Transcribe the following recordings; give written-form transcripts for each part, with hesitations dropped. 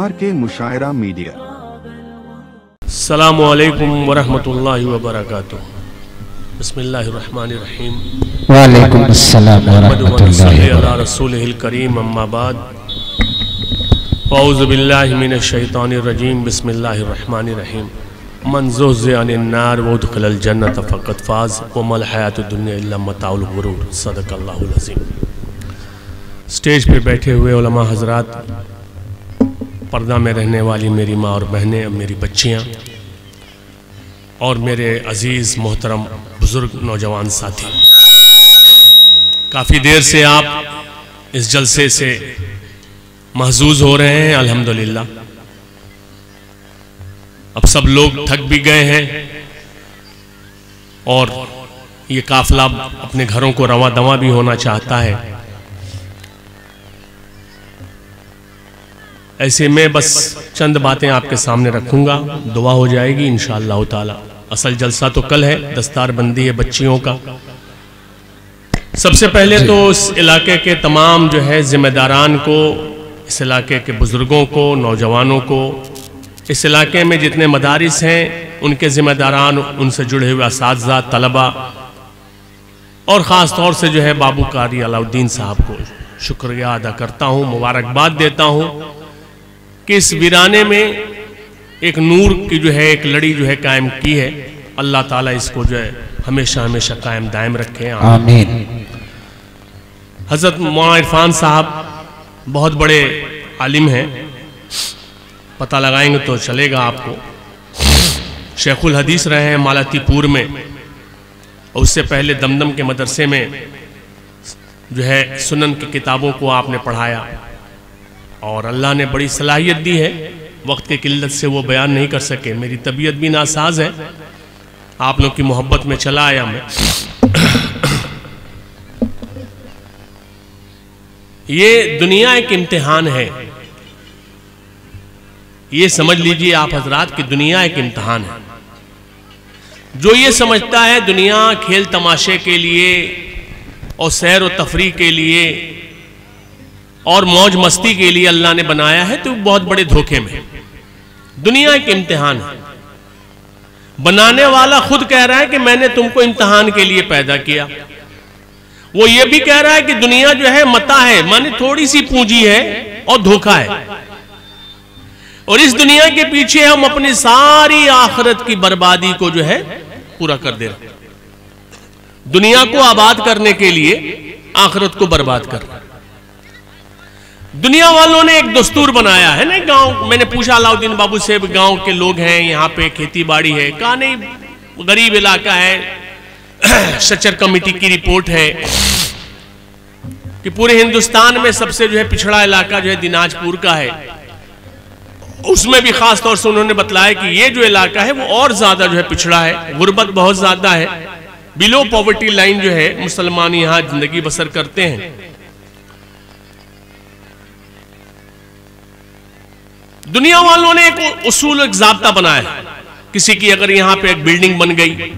RK मुशायरा media. अस्सलामु अलैकुम वरहमतुल्लाहि वबरकातुह। बिस्मिल्लाहिर्रहमानिर्रहीम। वालेकुम अस्सलाम वरहमतुल्लाहि अला रसूलिहिल करीम अम्मा बाद। औज़ु बिल्लाहि मिनश शैतानिर रजीम। बिस्मिल्लाहिर्रहमानिर्रहीम। मन ज़ुहज़िया अनिन नार वउदखिलल जन्नत फ़क़द फ़ाज़ वमल हयातुद दुनिया इल्ला मताउल गुरूर। सदक़ल्लाहुल अज़ीम। स्टेज पे बैठे हुए उलमा हज़रात, पर्दा में रहने वाली मेरी माँ और बहनें, मेरी बच्चियाँ और मेरे अज़ीज़ मोहतरम बुज़ुर्ग नौजवान साथी, काफ़ी देर से आप इस जलसे से महजूज हो रहे हैं। अल्हम्दुलिल्लाह अब सब लोग थक भी गए हैं और ये काफिला अपने घरों को रवां दवां भी होना चाहता है। ऐसे में बस चंद बातें आपके सामने रखूंगा, दुआ हो जाएगी इंशाअल्लाह ताला। असल जलसा तो कल है, दस्तार बंदी है बच्चियों का। सबसे पहले तो इस इलाके के तमाम जो है जिम्मेदारान को, इस इलाके के बुजुर्गों को, नौजवानों को, इस इलाके में जितने मदारिस हैं उनके जिम्मेदारान, उनसे जुड़े हुए असातिज़ा, तलबा और ख़ास तौर से जो है बाबू कारी अलाउद्दीन साहब को शुक्रिया अदा करता हूँ, मुबारकबाद देता हूँ कि इस वीराने में एक नूर की जो है एक लड़ी जो है कायम की है। अल्लाह ताला इसको जो है हमेशा हमेशा कायम दायम रखे, आमीन। हज़रत मौलाना इरफान साहब बहुत बड़े आलिम हैं, पता लगाएंगे तो चलेगा आपको। शेखुल हदीस रहे हैं मालतीपुर में, और उससे पहले दमदम के मदरसे में जो है सुनन की किताबों को आपने पढ़ाया और अल्लाह ने बड़ी सलाहियत दी है। वक्त की किल्लत से वो बयान नहीं कर सके, मेरी तबीयत भी नासाज है, आप लोग की मोहब्बत में चला आया मैं। ये दुनिया एक इम्तिहान है, ये समझ लीजिए आप हजरात की दुनिया एक इम्तिहान है। जो ये समझता है दुनिया खेल तमाशे के लिए और सैर व तफरी के लिए और मौज मस्ती के लिए अल्लाह ने बनाया है, तो बहुत बड़े धोखे में। दुनिया एक इम्तिहान है। बनाने वाला खुद कह रहा है कि मैंने तुमको इम्तिहान के लिए पैदा किया। वो ये भी कह रहा है कि दुनिया जो है मता है, माने थोड़ी सी पूंजी है और धोखा है, और इस दुनिया के पीछे हम अपनी सारी आखिरत की बर्बादी को जो है पूरा कर दे रहे। दुनिया को आबाद करने के लिए आखिरत को बर्बाद कर रहे। दुनिया वालों ने एक दस्तूर बनाया है ना। गांव, मैंने पूछा अलाउद्दीन बाबू से, गांव के लोग हैं यहाँ पे, खेती बाड़ी है, कहा नहीं गरीब इलाका है। सचर कमेटी की रिपोर्ट है कि पूरे हिंदुस्तान में सबसे जो है पिछड़ा इलाका जो है दिनाजपुर का है। उसमें भी खास तौर से उन्होंने बतलाया कि ये जो इलाका है वो और ज्यादा जो है पिछड़ा है, गुर्बत बहुत ज्यादा है, बिलो पॉवर्टी लाइन जो है मुसलमान यहां जिंदगी बसर करते हैं। दुनिया वालों ने एक उसूल, एक ज़ाब्ता बनाया। किसी की अगर यहां पे एक बिल्डिंग बन गई,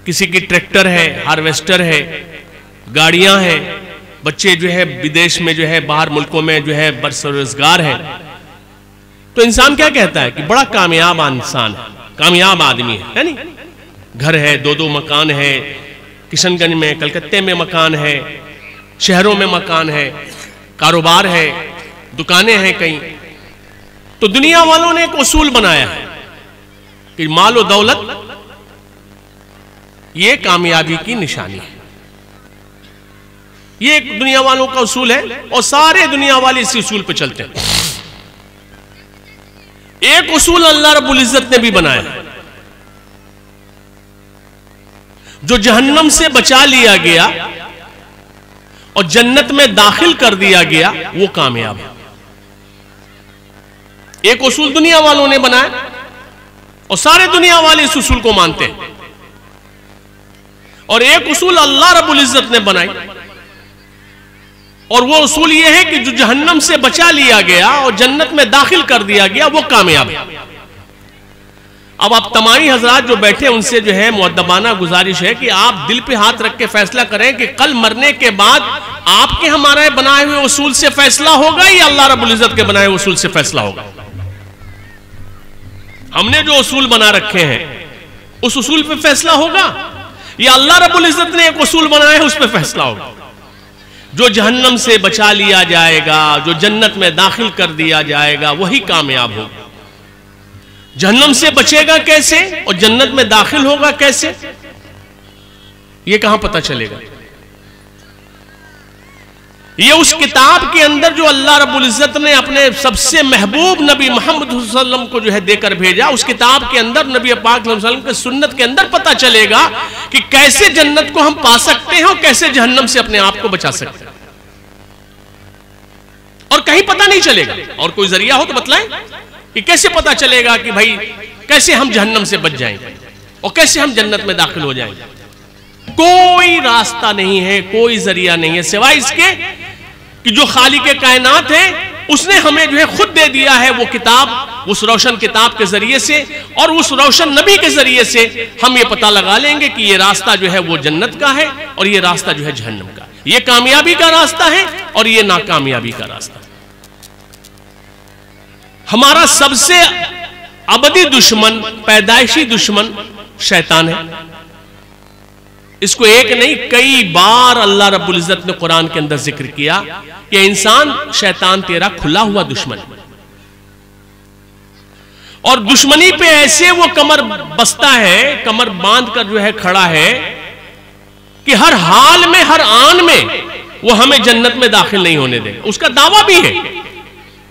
किसी की ट्रैक्टर है, हार्वेस्टर है, गाड़ियां हैं, बच्चे जो है विदेश में जो है बाहर मुल्कों में जो है बरसरोजगार है, तो इंसान क्या कहता है कि बड़ा कामयाब इंसान है, कामयाब आदमी है नहीं? घर है, दो दो मकान है, किशनगंज में, कलकत्ते में मकान है, शहरों में मकान है, कारोबार है, दुकानें हैं कहीं। तो दुनिया वालों ने एक उसूल बनाया है कि माल और दौलत ये कामयाबी की निशानी है। ये एक दुनिया वालों का उसूल है और सारे दुनिया वाले इसी उसूल पे चलते हैं। एक उसूल अल्लाह रब्बुल इज्जत ने भी बनाया, जो जहन्नम से बचा लिया गया और जन्नत में दाखिल कर दिया गया, वो कामयाब है। एक उसूल दुनिया वालों ने बनाया और सारे दुनिया वाले इस उसूल को मानते हैं। और एक उसूल अल्लाह रब्बुल इज्जत ने बनाई, और वो उसूल ये है कि जो जहन्नम से बचा लिया गया और जन्नत में दाखिल कर दिया गया, वो कामयाब है। अब आप तमामी हजरात जो बैठे उनसे जो है मुअद्दबाना गुजारिश है कि आप दिल पे हाथ रख के फैसला करें कि कल मरने के बाद आपके हमारे बनाए हुए उसूल से फैसला होगा या अल्लाह रब्बुल इज्जत के बनाए हुए उसूल से फैसला होगा। हमने जो उसूल बना रखे हैं उस उसूल पे फैसला होगा या अल्लाह रब्बुल इज्जत ने एक उसूल बनाया है उस पे फैसला होगा। जो जहन्नम से बचा लिया जाएगा, जो जन्नत में दाखिल कर दिया जाएगा, वही कामयाब होगा। जहन्नम से बचेगा कैसे और जन्नत में दाखिल होगा कैसे, यह कहां पता चलेगा। ये उस किताब के अंदर जो अल्लाह रब्बुल इज्जत ने अपने सबसे महबूब नबी मोहम्मद सल्लल्लाहु अलैहि वसल्लम को जो है देकर भेजा, उस किताब के अंदर नबी पाक सल्लल्लाहु अलैहि वसल्लम के सुन्नत के अंदर पता चलेगा कि कैसे जन्नत को हम पा सकते हैं और कैसे जहन्नम से अपने आप को बचा सकते हैं। और कहीं पता नहीं चलेगा। और कोई जरिया हो तो बतलाएं कि कैसे पता चलेगा कि भाई कैसे हम जहन्नम से बच जाएंगे और कैसे हम जन्नत में दाखिल हो जाएंगे। कोई रास्ता नहीं है, कोई जरिया नहीं है सिवाय इसके कि जो खालिक कायनात है उसने हमें जो है खुद दे दिया है वो किताब, उस रोशन किताब के जरिए से और उस रोशन नबी के जरिए से हम ये पता लगा लेंगे कि ये रास्ता जो है वो जन्नत का है और ये रास्ता जो है जहन्नम का। ये कामयाबी का रास्ता है और ये नाकामयाबी का रास्ता। हमारा सबसे अबदी दुश्मन, पैदाइशी दुश्मन शैतान है। इसको एक नहीं कई बार अल्लाह रब्बुल इज्जत ने कुरान के अंदर जिक्र किया कि इंसान शैतान तेरा खुला हुआ दुश्मन, और दुश्मनी पे ऐसे वो कमर बसता है, कमर बांध कर जो है खड़ा है कि हर हाल में, हर आन में वो हमें जन्नत में दाखिल नहीं होने देगा। उसका दावा भी है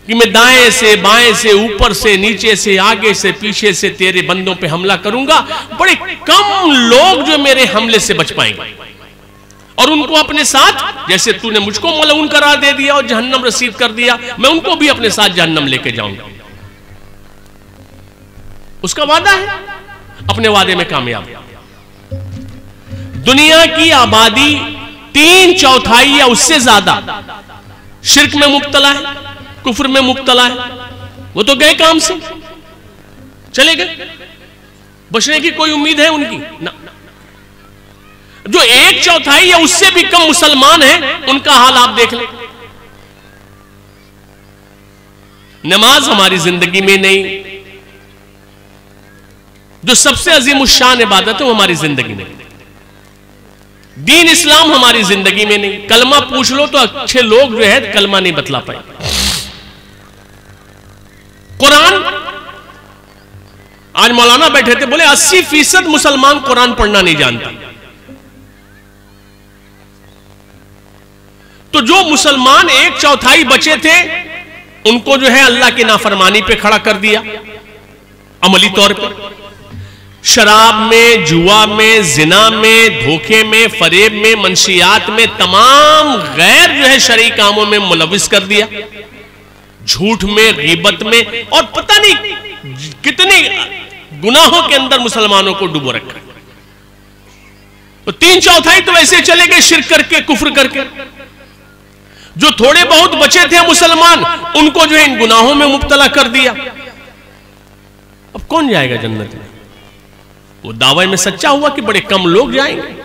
कि मैं दाएं से, बाएं से, ऊपर से, नीचे से, आगे से, पीछे से तेरे बंदों पे हमला करूंगा। बड़े कम लोग जो मेरे हमले से बच पाएंगे और उनको अपने साथ, जैसे तूने मुझको मलऊन करार दे दिया और जहन्नम रसीद कर दिया, मैं उनको भी अपने साथ जहन्नम लेके जाऊंगा। उसका वादा है, अपने वादे में कामयाब। दुनिया की आबादी 3/4 या उससे ज्यादा शिर्क में मुब्तला है, कुफ्र में मुब्तला है। वो तो गए काम से, चले गए, बचने की कोई उम्मीद है उनकी ना। जो 1/4 या उससे भी कम मुसलमान हैं, उनका हाल आप देख लें। नमाज हमारी जिंदगी में नहीं, जो सबसे अजीम शान इबादत है वो हमारी जिंदगी में, दीन इस्लाम हमारी जिंदगी में नहीं। कलमा पूछ लो तो अच्छे लोग जो है कलमा नहीं बतला पाए। कुरान, आज मौलाना बैठे थे, बोले 80% मुसलमान कुरान पढ़ना नहीं जानता। तो जो मुसलमान 1/4 बचे थे उनको जो है अल्लाह की नाफरमानी पे खड़ा कर दिया अमली तौर पर। शराब में, जुआ में, जिना में, धोखे में, फरेब में, मंशियात में, तमाम गैर जो है शरई कामों में मुलविस कर दिया। झूठ में, गीबत में और पता नहीं कितने गुनाहों के अंदर मुसलमानों को डुबो रखा। तो 3/4 तो वैसे चले गए शिर्क करके, कुफ्र करके। जो थोड़े बहुत बचे थे मुसलमान, उनको जो है इन गुनाहों में मुब्तला कर दिया। अब कौन जाएगा जन्नत में? वो दावे में सच्चा हुआ कि बड़े कम लोग जाएंगे।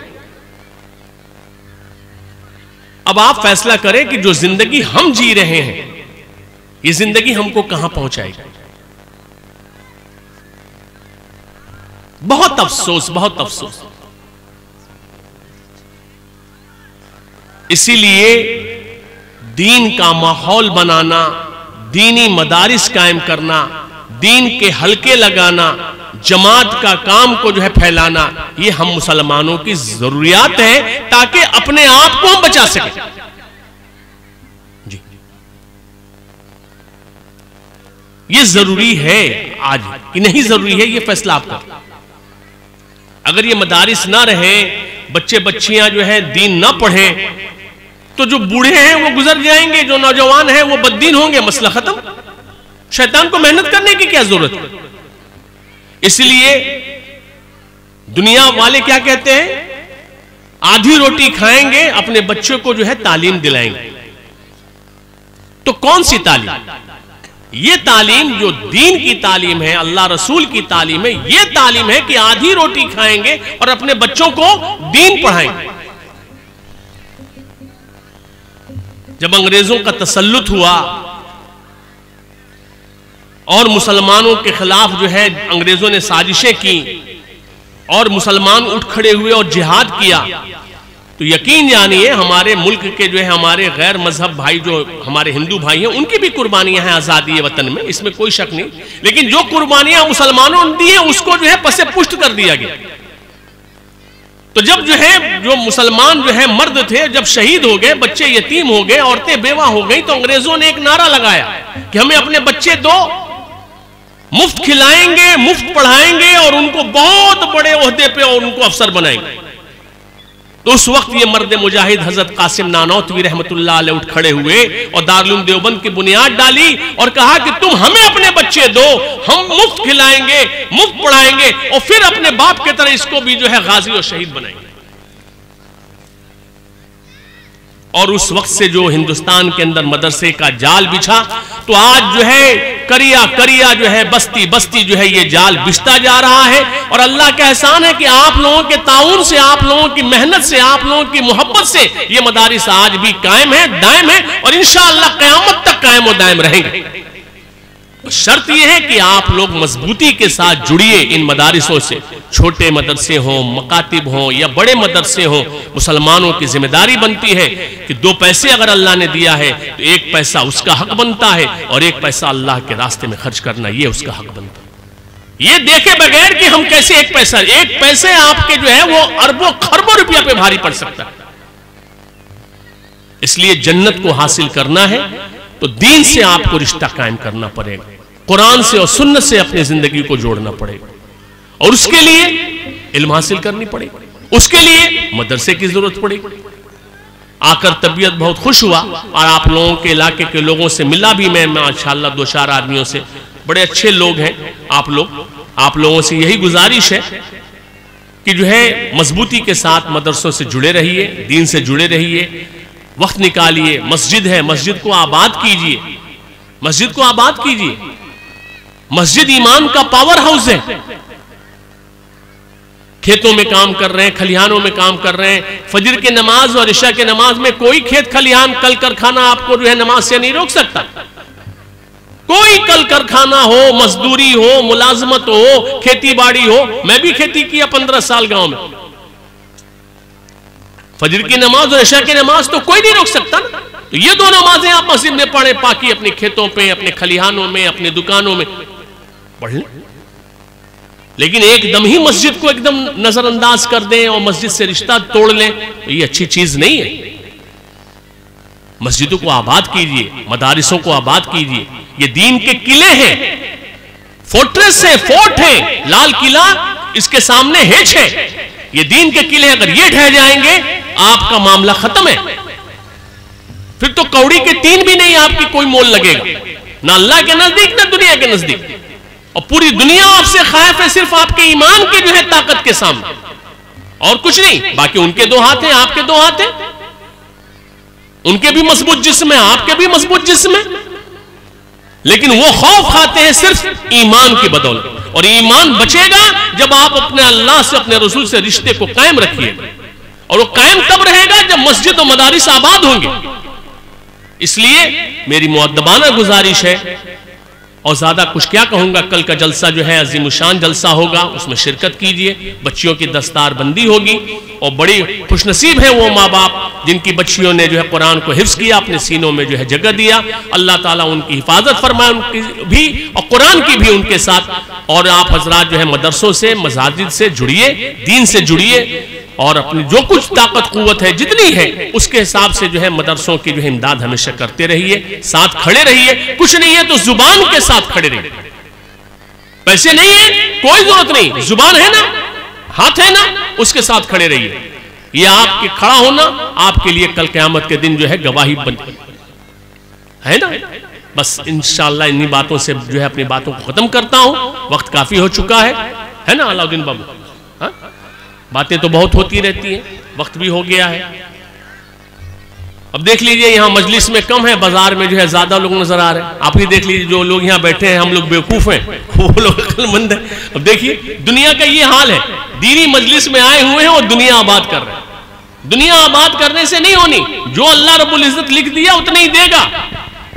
अब आप फैसला करें कि जो जिंदगी हम जी रहे हैं, ये जिंदगी हमको कहां पहुंचाएगी। बहुत अफसोस, बहुत अफसोस। इसीलिए दीन का माहौल बनाना, दीनी मदारिस कायम करना, दीन के हलके लगाना, जमात का काम को जो है फैलाना, ये हम मुसलमानों की जरूरियात है ताकि अपने आप को हम बचा सकें। जी, ये जरूरी है आज कि नहीं जरूरी है, ये फैसला आपका। अगर ये मदारिस ना रहे, बच्चे बच्चियां जो है दीन ना पढ़े, तो जो बूढ़े हैं वो गुजर जाएंगे, जो नौजवान हैं वो बद्दीन होंगे, मसला खत्म। शैतान को मेहनत करने की क्या जरूरत है? इसलिए दुनिया वाले क्या कहते हैं, आधी रोटी खाएंगे, अपने बच्चों को जो है तालीम दिलाएंगे। तो कौन सी तालीम? ये तालीम जो दीन की तालीम है, अल्लाह रसूल की तालीम है, ये तालीम है कि आधी रोटी खाएंगे और अपने बच्चों को दीन पढ़ाएंगे। जब अंग्रेजों का तसल्लुत हुआ और मुसलमानों के खिलाफ जो है अंग्रेजों ने साजिशें की और मुसलमान उठ खड़े हुए और जिहाद किया, तो यकीन जानिए हमारे मुल्क के जो है हमारे गैर मजहब भाई जो हमारे हिंदू भाई हैं उनकी भी कुर्बानियां हैं आजादी वतन में, इसमें कोई शक नहीं। लेकिन जो कुर्बानियां मुसलमानों ने दी हैं उसको जो है पसे पुष्ट कर दिया गया। तो जब जो है जो मुसलमान जो है मर्द थे जब शहीद हो गए, बच्चे यतीम हो गए, औरतें बेवा हो गई, तो अंग्रेजों ने एक नारा लगाया कि हमें अपने बच्चे दो, मुफ्त खिलाएंगे, मुफ्त पढ़ाएंगे और उनको बहुत बड़े ओहदे पे और उनको अफसर बनाएंगे। तो उस वक्त ये मर्द मुजाहिद हजरत कासिम नानौतवी रहमतुल्लाह अलैह उठ खड़े हुए और दारुल देवबंद की बुनियाद डाली और कहा कि तुम हमें अपने बच्चे दो, हम मुफ्त खिलाएंगे, मुफ्त पढ़ाएंगे और फिर अपने बाप की तरह इसको भी जो है गाजी और शहीद बनाएंगे। और उस वक्त से जो हिंदुस्तान के अंदर मदरसे का जाल बिछा, तो आज जो है करिया करिया जो है बस्ती बस्ती जो है ये जाल बिछता जा रहा है। और अल्लाह का एहसान है कि आप लोगों के ताउन से, आप लोगों की मेहनत से, आप लोगों की मोहब्बत से ये मदारिस आज भी कायम है, दायम है और इंशाअल्लाह क़यामत तक कायम और दायम रहेंगे। शर्त यह है कि आप लोग मजबूती के साथ जुड़िए इन मदारिसों से, छोटे मदरसे हों, मकातिब हों या बड़े मदरसे हों। मुसलमानों की जिम्मेदारी बनती है कि 2 पैसे अगर अल्लाह ने दिया है तो 1 पैसा उसका हक बनता है और 1 पैसा अल्लाह के रास्ते में खर्च करना ये उसका हक बनता है। ये देखे बगैर कि हम कैसे 1 पैसे आपके जो है वो अरबों खरबों रुपया पे भारी पड़ सकता है। इसलिए जन्नत को हासिल करना है तो दीन से आपको रिश्ता कायम करना पड़ेगा, कुरान से और सुन्नत से अपनी जिंदगी को जोड़ना पड़ेगा और उसके लिए इल्म हासिल करनी पड़ेगी, उसके लिए मदरसे की जरूरत पड़ेगी। आकर तबीयत बहुत खुश हुआ और आप लोगों के इलाके के लोगों से मिला भी मैं माशाअल्लाह 2-4 आदमियों से, बड़े अच्छे लोग हैं आप लोगों से यही गुजारिश है कि जो है मजबूती के साथ मदरसों से जुड़े रहिए, दीन से जुड़े रहिए, वक्त निकालिए। मस्जिद है, मस्जिद को आबाद कीजिए, मस्जिद को आबाद कीजिए। मस्जिद ईमान का पावर हाउस है। खेतों में काम कर रहे हैं, खलिहानों में काम कर रहे हैं, फजर की नमाज और इशा की नमाज में कोई खेत खलिहान कल कारखाना आपको जो है नमाज से नहीं रोक सकता। कोई कल कारखाना हो, मजदूरी हो, मुलाजमत हो, खेती बाड़ी हो, मैं भी खेती किया 15 साल गांव में। फजर की नमाज और इशा की नमाज तो कोई नहीं रोक सकता ना। तो ये 2 नमाजें आप मस्जिद में पढ़े, बाकी अपने खेतों पे, अपने खलिहानों में, अपने दुकानों में पढ़ लें। लेकिन एकदम ही मस्जिद को एकदम नजरअंदाज कर दें और मस्जिद से रिश्ता तोड़ लें तो ये अच्छी चीज नहीं है। मस्जिदों को आबाद कीजिए, मदारिसों को आबाद कीजिए। ये दीन के किले हैं, फोर्ट्रेस है, फोर्ट है, लाल किला इसके सामने हेच है। ये दीन के किले, अगर ये ढह जाएंगे आपका मामला खत्म है। फिर तो कौड़ी के 3 भी नहीं आपकी कोई मोल लगेगा, ना अल्लाह के नजदीक ना दुनिया के नजदीक। और पूरी दुनिया आपसे खौफ है सिर्फ आपके ईमान की जो है ताकत के सामने, और कुछ नहीं। बाकी उनके 2 हाथ हैं, आपके 2 हाथ हैं। उनके भी मजबूत जिस्म है, आपके भी मजबूत जिस्म है, लेकिन वो खौफ खाते हैं सिर्फ ईमान की बदौलत। और ईमान बचेगा जब आप अपने अल्लाह से, अपने रसूल से रिश्ते को कायम रखिएगा, और वो कायम तब रहेगा जब मस्जिद और मदारिस आबाद होंगे। इसलिए मेरी मुअद्दबाना गुजारिश है, और ज्यादा कुछ क्या कहूंगा, कल का जलसा जो है अजीमुशान जलसा होगा, उसमें शिरकत कीजिए। बच्चियों की दस्तार बंदी होगी और बड़ी खुशनसीब है वो माँ बाप जिनकी बच्चियों ने जो है कुरान को हिफ्ज किया, अपने सीनों में जो है जगह दिया। अल्लाह ताला उनकी हिफाजत फरमाए, उनकी भी और कुरान की भी उनके साथ। और आप हजरात जो है मदरसों से, मसाजिद से जुड़िए, दीन से जुड़िए, और अपनी जो कुछ ताकत कुव्वत है जितनी है उसके हिसाब से जो है मदरसों की जो है इमदाद हमेशा करते रहिए, साथ खड़े रहिए। कुछ नहीं है तो जुबान के साथ खड़े रहिए। पैसे नहीं है कोई जरूरत नहीं, जुबान है ना, हाथ है ना, उसके साथ खड़े रहिए। ये आपके खड़ा होना आपके लिए कल क़यामत के दिन जो है गवाही बन है ना। बस इंशाअल्लाह इन्हीं बातों से जो है अपनी बातों को खत्म करता हूं। वक्त काफी हो चुका है ना अलाउद्दीन बाबू? हाँ? बातें तो बहुत होती रहती हैं, वक्त भी हो गया है। अब देख लीजिए यहाँ मजलिस में कम है, बाजार में जो है ज्यादा लोग नजर आ रहे हैं। आप ही देख लीजिए जो लोग यहाँ बैठे हैं, हम लोग बेवकूफ हैं, वो लोग अक्लमंद हैं। अब देखिए दुनिया का ये हाल है, दीनी मजलिस में आए हुए हैं और दुनिया आबाद कर रहे हैं। दुनिया आबाद करने से नहीं होनी, जो अल्लाह रब्बुल इज्जत लिख दिया उतना ही देगा,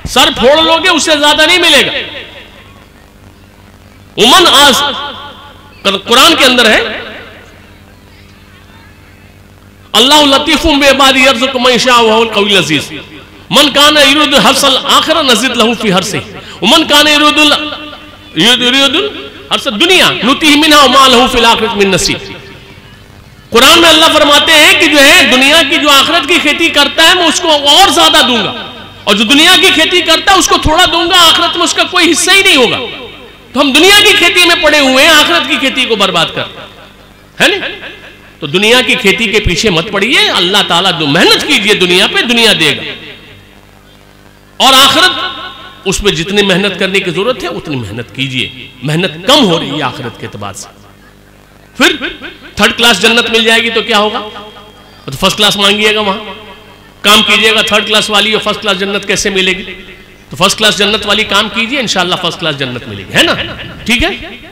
सर फोड़ लोगे उससे ज्यादा नहीं मिलेगा। उमन आज कुरान के अंदर है, अल्लाह लतीफुम बेइबादी यर्ज़ुक़ु मन यशाअ व हुवल क़वियुल अज़ीज़। मन काना युरीदुल हर्सल आखिरा नज़िद लहू फी हर्सिही व मन काना युरीदुल हर्सल दुनिया नुतीहि मिनहा व मा लहू फिल आखिरति मिन नसीब। कुरान में अल्लाह फरमाते हैं कि जो है दुनिया की जो आखिरत की खेती करता है मैं उसको और ज्यादा दूंगा, और जो दुनिया की खेती करता है उसको थोड़ा दूंगा, आखिरत में उसका कोई हिस्सा ही नहीं होगा। तो हम दुनिया की खेती में पड़े हुए हैं, आखिरत की खेती को बर्बाद कर है ना। तो दुनिया की खेती के पीछे मत पड़िए, अल्लाह ताला जो मेहनत कीजिए दुनिया पे, दुनिया देगा, और आखिरत उसमें जितनी मेहनत करने की जरूरत है उतनी मेहनत कीजिए। मेहनत कम हो रही है आखिरत के एतबार से, फिर थर्ड क्लास जन्नत मिल जाएगी तो क्या होगा, तो फर्स्ट क्लास मांगिएगा, वहां काम कीजिएगा। थर्ड क्लास वाली और फर्स्ट क्लास जन्नत कैसे मिलेगी? तो फर्स्ट क्लास जन्नत वाली काम कीजिए, इंशाअल्लाह फर्स्ट क्लास जन्नत मिलेगी, है ना। ठीक है,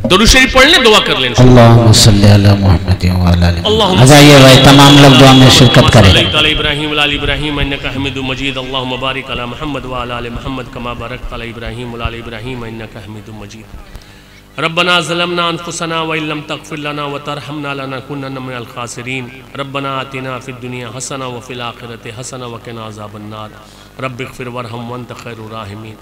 दुरूद शरीफ पढ़ लें, दुआ कर लें। अल्लाहुम्मा सल्ली अला मुहम्मद व अला आलि मुहम्मद। आइए भाई तमाम लोग दुआ में शिरकत करें। इब्राहीम व आलि इब्राहीम इन्नका हमीदुम मजीद। अल्लाहुम्मा बारिक अला मुहम्मद व अला आलि मुहम्मद कमा बारकता अला इब्राहीम व आलि इब्राहीम इन्नका हमीदुम मजीद। रब्बना ज़लमना अनफुसना व इल्लम तग़फिर लना व तरहमना लनकुनन्ना मिनल खासिरीन। रब्बना आतिना फिद दुनिया हसना व फिल आखिरति हसना व क़िना अज़ाबन्नार। रब्बिग़फिर वरहम वअन्त खैरुर राहिमीन।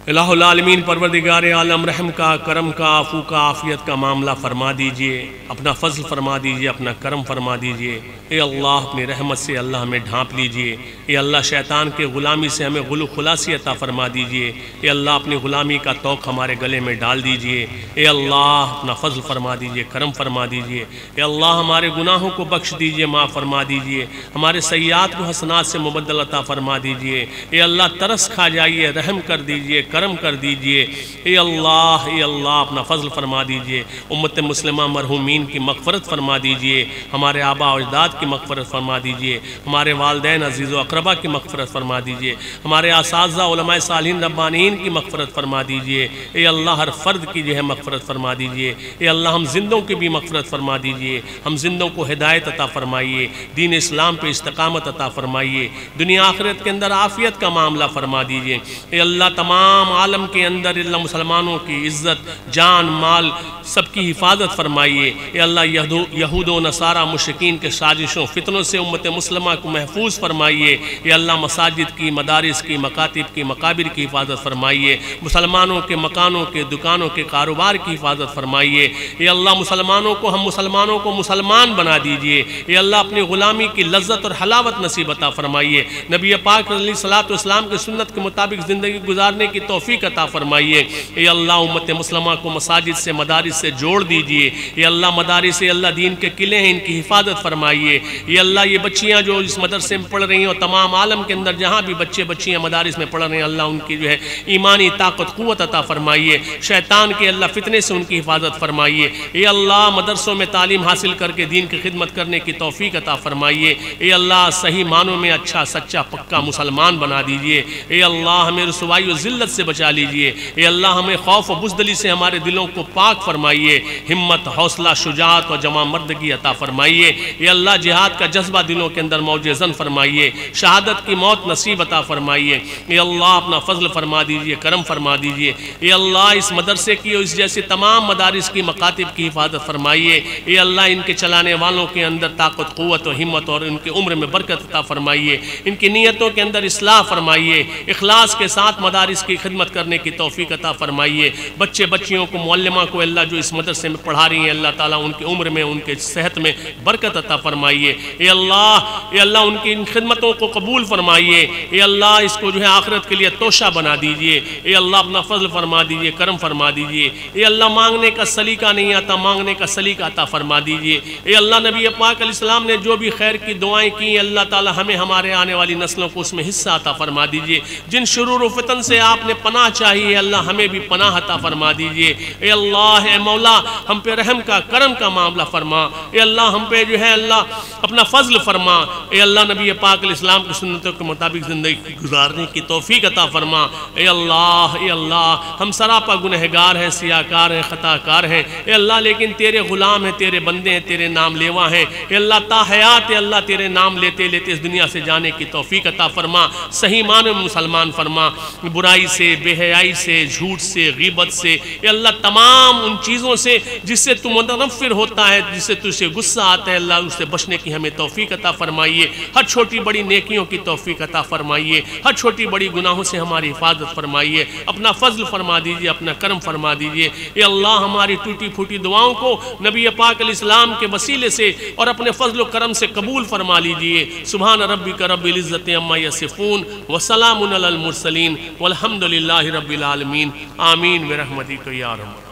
इलाहुल आलमीन परवरदिगार आलम रहम का, करम का, आफू का, आफियत का मामला फरमा दीजिए, अपना फजल फरमा दीजिए, अपना करम फरमा दीजिए। ए अल्लाह अपनी रहमत से अल्लाह हमें ढांप लीजिए। ए अल्लाह शैतान के ग़ुलामी से हमें गुलू खुलासी अता फरमा दीजिए। ए अल्लाह अपनी ग़ुलामी का तौक हमारे गले में डाल दीजिए। ए अल्लाह अपना फजल फरमा दीजिए, करम फरमा दीजिए। ए अल्लाह हमारे गुनाहों को बख्श दीजिए, माफ़ फरमा दीजिए। हमारे सय्यात को हसनात से मुबद्दल अता फरमा दीजिए। ए अल्लाह तरस खा जाइए, रहम कर दीजिए, करम कर दीजिए। ए अल्लाह अपना फजल फरमा दीजिए। उम्मत मुस्लिमा मरहूमीन की मग़फ़रत फरमा दीजिए। हमारे आबा और अजदाद की मग़फ़रत फरमा दीजिए। हमारे वालिदैन अज़ीज़ व अक़रबा की मग़फ़रत फरमा दीजिए। हमारे असातिज़ा उलमाए सालिहीन रब्बानीन की मग़फ़रत फरमा दीजिए। ए अल्लाह हर फ़र्द की जो है मग़फ़रत फरमा दीजिए। ए अल्लाह हम जिंदों की भी मग़फ़रत फरमा दीजिए। हम जिंदों को हिदायत अता फरमाइए, दीन इस्लाम पे इस्तकामत अता फरमाइए। दुनिया आखिरत के अंदर आफ़ियत का मामला फरमा दीजिए। ए अल्लाह तमाम आलम के अंदर अल्लाह मुसलमानों की इज़्ज़त, जान, माल सबकी हिफाजत फरमाइए। ए अल्लाह यहूद व नसारा मुशरिकीन के साजिशों फितनों से उम्मत मुस्लिमा को महफूज फरमाइए। ए अल्लाह मसाजिद की, मदारिस की, मकातिब की, मकाबिर की हिफाजत फरमाइए। मुसलमानों के मकानों के, दुकानों के, कारोबार की हिफाजत फरमाइए। ए अल्लाह मुसलमानों को, हम मुसलमानों को मुसलमान बना दीजिए। ए अल्लाह अपनी ग़ुलामी की लज्जत और हलावत नसीब अता फरमाइए। नबी पाक अलैहिस्सलातु वस्सलाम की सुन्नत के मुताबिक ज़िंदगी गुजारने की तौफीक अता फरमाइए। ए अल्लाह उम्मत मुस्लिमा को मसाजिद से, मदारिस से जोड़ दीजिए। ये अल्लाह मदारिस से अल्लाह दीन के किले हैं, इनकी हिफाजत फरमाइए। ये अल्लाह ये बच्चियाँ जो इस मदरसे में पढ़ रही हैं और तमाम आलम के अंदर जहाँ भी बच्चे बच्चियाँ मदारिस में पढ़ रहे हैं, अल्लाह उनकी जो है ईमानी ताकत क़ुव्वत अता फरमाइए। शैतान के अल्लाह फितने से उनकी हिफाजत फरमाइए। ये अल्लाह मदरसों में तालीम हासिल करके दीन की खिदमत करने की तौफीक अता फरमाइए। ये अल्लाह सही मानों में अच्छा, सच्चा, पक्का मुसलमान बना दीजिए। ये अल्लाह हमें रुसवाई और ज़िल्लत से बचा लीजिए। ये अल्लाह हमें खौफ और बुज़दिली से हमारे दिलों को पाक फरमाइए। हिम्मत, हौसला, शुजाअत और जमा मर्दगी अता फरमाइए। ये अल्लाह जिहाद का जज्बा दिलों के अंदर मौजज़न फरमाइए। शहादत की मौत नसीब अता फरमाइए। ये अल्लाह अपना फजल फरमा दीजिए, करम फरमा दीजिए। ये अल्लाह इस मदरसे की और इस जैसे तमाम मदारिस की, मकातिब की हिफाजत फरमाइए। ये अल्लाह इनके चलाने वालों के अंदर ताकत, क़ुव्वत और हिम्मत और इनकी उम्र में बरकत अता फरमाइए। इनकी नीयतों के अंदर इस्लाह फरमाइए। इखलास के साथ मदारिस की खिदमत करने की तौफीक अता फरमाइए। बच्चे बच्चियों को, मुअल्लिमा को अल्लाह जो इस मदरसे में पढ़ा रही हैं, अल्लाह ताला उनकी उम्र में, उनके सेहत में बरकत अता फरमाइए। ये अल्लाह उनकी इन खिदमतों को कबूल फरमाइए। ये अल्लाह इसको जो है आखिरत के लिए तोशा बना दीजिए। ये अल्लाह अपना फजल फरमा दीजिए, करम फरमा दीजिए। ये अल्लाह मांगने का सलीका नहीं आता, मांगने का सलीका अता फरमा दीजिए। ये अल्लाह नबी पाक अलैहिस्सलाम ने जो भी खैर की दुआएं की, अल्लाह ताला हमें हमारे आने वाली नस्लों को उसमें हिस्सा अता फरमा दीजिए। जिन शुरूर व फितन से आपने पनाह चाहिए, अल्लाह हमें भी पनाह अता फरमा दीजिए। ए अल्लाह, ए मौला, अल्लाह हम पे रहम का करम का मामला फरमा। ए अल्लाह हम पे जो है अल्लाह अपना फजल फरमा। ए अल्लाह नबी पाक इस्लाम की सुन्नतों के मुताबिक ज़िंदगी गुजारने की तौफीक अता फरमा। ए अल्लाह हम सरापा गुनहगार हैं, सियाकार हैं, ख़ताकार हैं ए अल्लाह, लेकिन तेरे ग़ुलाम हैं, तेरे बंदे हैं, तेरे नाम लेवा हैं ए अल्लाह। ताहयात ए अल्लाह तेरे नाम लेते लेते इस दुनिया से जाने की तौफीक अता फरमा। सही मानो में मुसलमान फरमा। बुराई से, बेहयाई से, झूठ से, ग़ीबत से ए अल्लाह, तमाम उन चीज़ों से जिससे तू मुतनफ़िर होता है, जिससे तुझसे गुस्सा आता है अल्लाह, उससे बचने की हमें तौफीक अता फरमाइए। हर छोटी बड़ी नेकियों की तौफीक अता फरमाइए। हर छोटी बड़ी गुनाहों से हमारी हिफाजत फरमाइए। अपना फजल फरमा दीजिए, अपना करम फरमा दीजिए। ए अल्लाह हमारी टूटी फूटी दुआओं को नबी पाक अलैहिस्सलाम के वसीले से और अपने फजल व करम से कबूल फरमा लीजिए। सुभान रब्बिका रब्बिल इज़्ज़ति अम्मा यसिफून व सलामुन अलल मुरसलीन वल्हम्दुलिल्लाहि रब्बिल आलमीन। आमीन बिरहमतिका या रहमान।